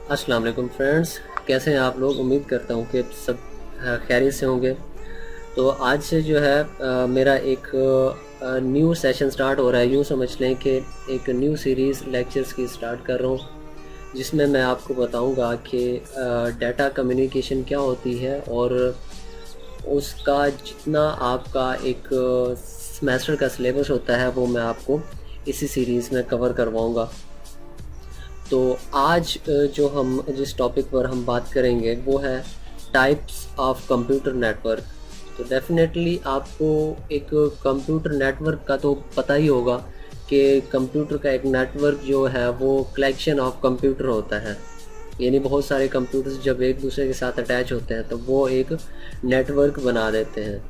अस्सलाम वालेकुम फ्रेंड्स, कैसे हैं आप लोग। उम्मीद करता हूँ कि सब खैरियत से होंगे। तो आज से जो है मेरा एक न्यू सेशन स्टार्ट हो रहा है। यूँ समझ लें कि एक न्यू सीरीज़ लेक्चर्स की स्टार्ट कर रहा हूँ, जिसमें मैं आपको बताऊँगा कि डाटा कम्युनिकेशन क्या होती है और उसका जितना आपका एक सेमेस्टर का सिलेबस होता है वो मैं आपको इसी सीरीज़ में कवर करवाऊँगा। तो आज जिस टॉपिक पर हम बात करेंगे वो है टाइप्स ऑफ कंप्यूटर नेटवर्क। तो डेफिनेटली आपको एक कंप्यूटर नेटवर्क का तो पता ही होगा कि कंप्यूटर का एक नेटवर्क जो है वो कलेक्शन ऑफ कंप्यूटर होता है। यानी बहुत सारे कंप्यूटर्स जब एक दूसरे के साथ अटैच होते हैं तो वो एक नेटवर्क बना देते हैं।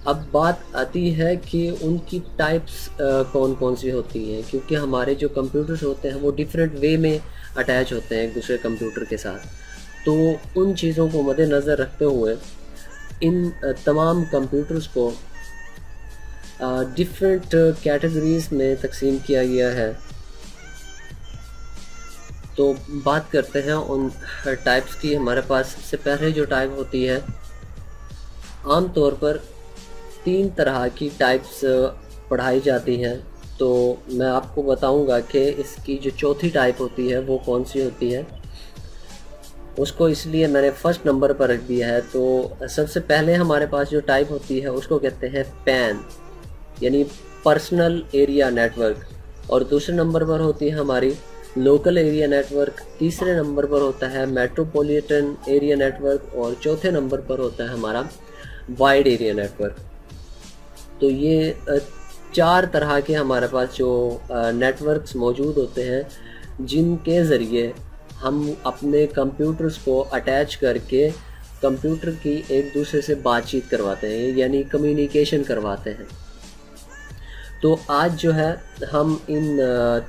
अब बात आती है कि उनकी टाइप्स कौन कौन सी होती हैं, क्योंकि हमारे जो कंप्यूटर्स होते हैं वो डिफरेंट वे में अटैच होते हैं एक दूसरे कंप्यूटर के साथ। तो उन चीज़ों को मद्देनज़र रखते हुए इन तमाम कंप्यूटर्स को डिफरेंट कैटेगरीज में तकसीम किया गया है। तो बात करते हैं उन टाइप्स की। हमारे पास सबसे पहले जो टाइप होती है, आम तौर पर 3 तरह की टाइप्स पढ़ाई जाती हैं। तो मैं आपको बताऊंगा कि इसकी जो चौथी टाइप होती है वो कौन सी होती है। उसको इसलिए मैंने फर्स्ट नंबर पर रख दिया है। तो सबसे पहले हमारे पास जो टाइप होती है उसको कहते हैं पैन, यानी पर्सनल एरिया नेटवर्क। और दूसरे नंबर पर होती है हमारी लोकल एरिया नेटवर्क। तीसरे नंबर पर होता है मेट्रोपॉलिटन एरिया नेटवर्क। और चौथे नंबर पर होता है हमारा वाइड एरिया नेटवर्क। तो ये 4 तरह के हमारे पास जो नेटवर्क्स मौजूद होते हैं, जिनके ज़रिए हम अपने कंप्यूटर्स को अटैच करके कंप्यूटर की एक दूसरे से बातचीत करवाते हैं, यानी कम्युनिकेशन करवाते हैं। तो आज जो है हम इन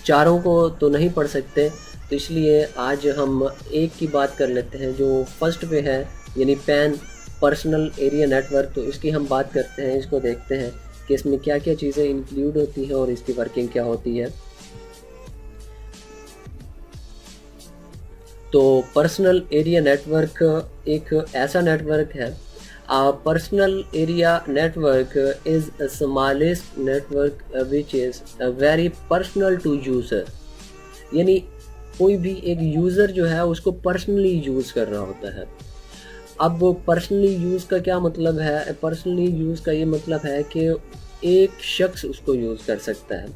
चारों को तो नहीं पढ़ सकते, तो इसलिए आज हम एक की बात कर लेते हैं जो फर्स्ट पे है, यानी पैन पर्सनल एरिया नेटवर्क। तो इसकी हम बात करते हैं, इसको देखते हैं कि इसमें क्या क्या चीज़ें इंक्लूड होती हैं और इसकी वर्किंग क्या होती है। तो पर्सनल एरिया नेटवर्क एक ऐसा नेटवर्क है। Personal area network is a smallest network which is very personal to user. यानी कोई भी एक यूज़र जो है उसको पर्सनली यूज़ कर रहा होता है। अब पर्सनली यूज़ का क्या मतलब है? पर्सनली यूज़ का ये मतलब है कि एक शख्स उसको यूज़ कर सकता है।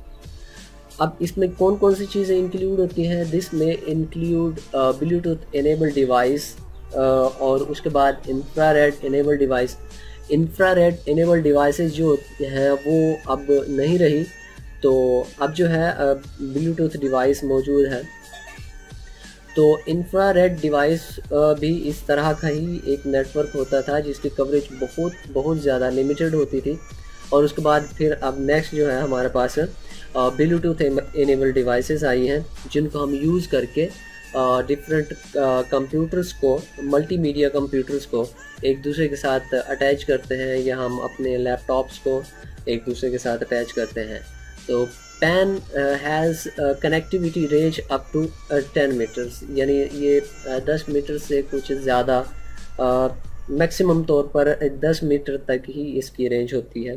अब इसमें कौन कौन सी चीज़ें इंक्लूड होती हैं? दिस में इंक्लूड ब्लूटूथ इनेबल डिवाइस, और उसके बाद infrared enable device. Infrared enable devices जो हैं वो अब नहीं रही, तो अब जो है ब्लूटूथ डिवाइस मौजूद है। तो इंफ्रारेड डिवाइस भी इस तरह का ही एक नेटवर्क होता था जिसकी कवरेज बहुत बहुत ज़्यादा लिमिटेड होती थी। और उसके बाद फिर अब नेक्स्ट जो है हमारे पास ब्लूटूथ इनेबल डिवाइसेस आई हैं, जिनको हम यूज़ करके डिफरेंट कंप्यूटर्स को, मल्टीमीडिया कंप्यूटर्स को एक दूसरे के साथ अटैच करते हैं, या हम अपने लैपटॉप्स को एक दूसरे के साथ अटैच करते हैं। तो PAN has connectivity range up to 10 metres, यानी ये 10 मीटर से कुछ ज़्यादा, मैक्सिमम तौर पर 10 मीटर तक ही इसकी रेंज होती है।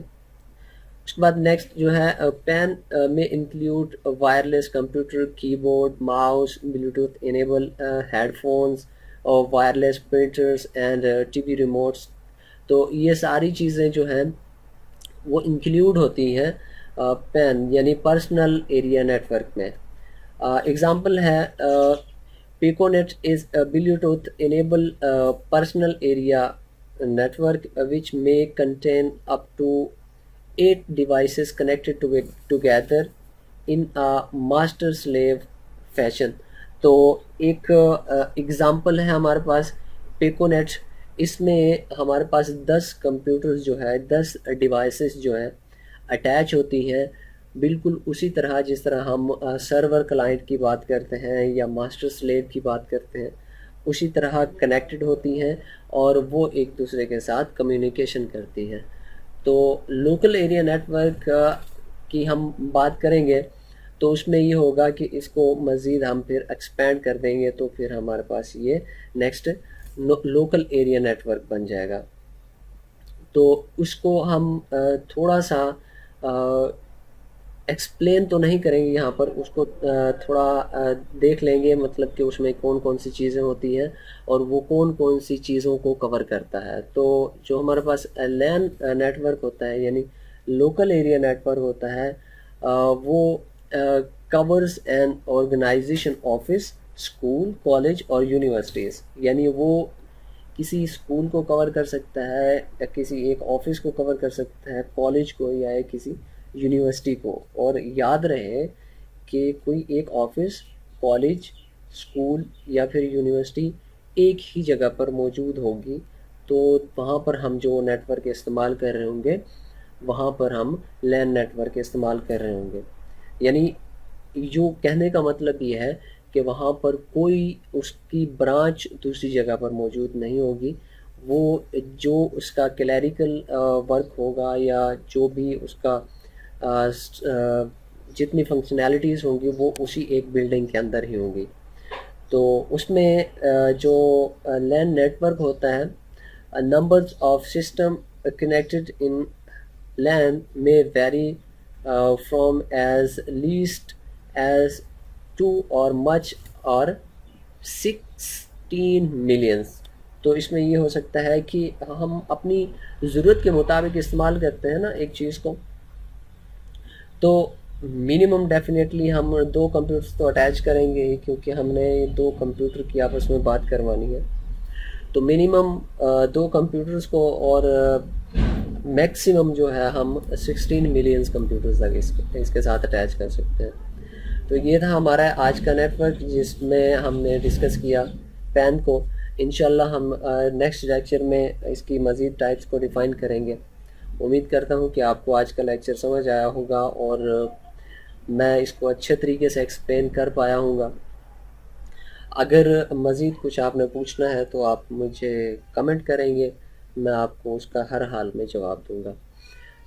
उसके बाद नेक्स्ट जो है पैन में include wireless computer, keyboard, mouse, Bluetooth enable headphones और wireless printers and TV remotes. तो ये सारी चीज़ें जो हैं वो इंक्लूड होती हैं पैन यानी पर्सनल एरिया नेटवर्क में। एग्जांपल है piconet is Bluetooth enable personal area network which may contain up to 8 devices connected to it together in a master slave fashion। तो एक एग्ज़ाम्पल है हमारे पास पिकोनेट। इसमें हमारे पास 10 कंप्यूटर्स जो है, 10 डिवाइसेस जो हैं अटैच होती हैं, बिल्कुल उसी तरह जिस तरह हम सर्वर क्लाइंट की बात करते हैं या मास्टर स्लेव की बात करते हैं, उसी तरह कनेक्टेड होती हैं और वो एक दूसरे के साथ कम्युनिकेशन करती हैं। तो लोकल एरिया नेटवर्क की हम बात करेंगे तो उसमें ये होगा कि इसको मज़ीद हम फिर एक्सपेंड कर देंगे तो फिर हमारे पास ये नेक्स्ट लोकल एरिया नेटवर्क बन जाएगा। तो उसको हम थोड़ा सा एक्सप्लेन तो नहीं करेंगे यहाँ पर, उसको थोड़ा देख लेंगे, मतलब कि उसमें कौन कौन सी चीज़ें होती हैं और वो कौन कौन सी चीज़ों को कवर करता है। तो जो हमारे पास लैन नेटवर्क होता है यानी लोकल एरिया नेटवर्क होता है, वो covers an organization office, school, college और यूनिवर्सिटीज़, यानी वो किसी स्कूल को कवर कर सकता है या किसी एक ऑफिस को कवर कर सकता है, कॉलेज को या किसी यूनिवर्सिटी को। और याद रहे कि कोई एक ऑफिस, कॉलेज, स्कूल या फिर यूनिवर्सिटी एक ही जगह पर मौजूद होगी, तो वहाँ पर हम जो नेटवर्क इस्तेमाल कर रहे होंगे वहाँ पर हम लैन नेटवर्क इस्तेमाल कर रहे होंगे। यानी जो कहने का मतलब ये है कि वहाँ पर कोई उसकी ब्रांच दूसरी जगह पर मौजूद नहीं होगी। वो जो उसका क्लैरिकल वर्क होगा या जो भी उसका जितनी फंक्शनैलिटीज़ होंगी वो उसी एक बिल्डिंग के अंदर ही होंगी। तो उसमें जो लैन नेटवर्क होता है, numbers of system connected in LAN may vary from as least as 2 or much or 16 millions। तो इसमें ये हो सकता है कि हम अपनी ज़रूरत के मुताबिक इस्तेमाल करते हैं ना एक चीज़ को, तो मिनिमम डेफिनेटली हम 2 कंप्यूटर्स तो अटैच करेंगे ही, क्योंकि हमने 2 कंप्यूटर की आपस में बात करवानी है। तो मिनिमम 2 कंप्यूटर्स को और मैक्सिमम जो है हम 16 मिलियंस कंप्यूटर्स तक इसके साथ अटैच कर सकते हैं। तो ये था हमारा आज का नेटवर्क जिसमें हमने डिस्कस किया पैन को। इंशाल्लाह हम नेक्स्ट लेक्चर में इसकी मज़ीद टाइप्स को डिफ़ाइन करेंगे। उम्मीद करता हूँ कि आपको आज का लेक्चर समझ आया होगा और मैं इसको अच्छे तरीके से एक्सप्लेन कर पाया हूँगा। अगर मज़ीद कुछ आपने पूछना है तो आप मुझे कमेंट करेंगे, मैं आपको उसका हर हाल में जवाब दूँगा।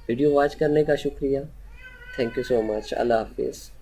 वीडियो वॉच करने का शुक्रिया। Thank you so much. अल्लाह हाफिज़।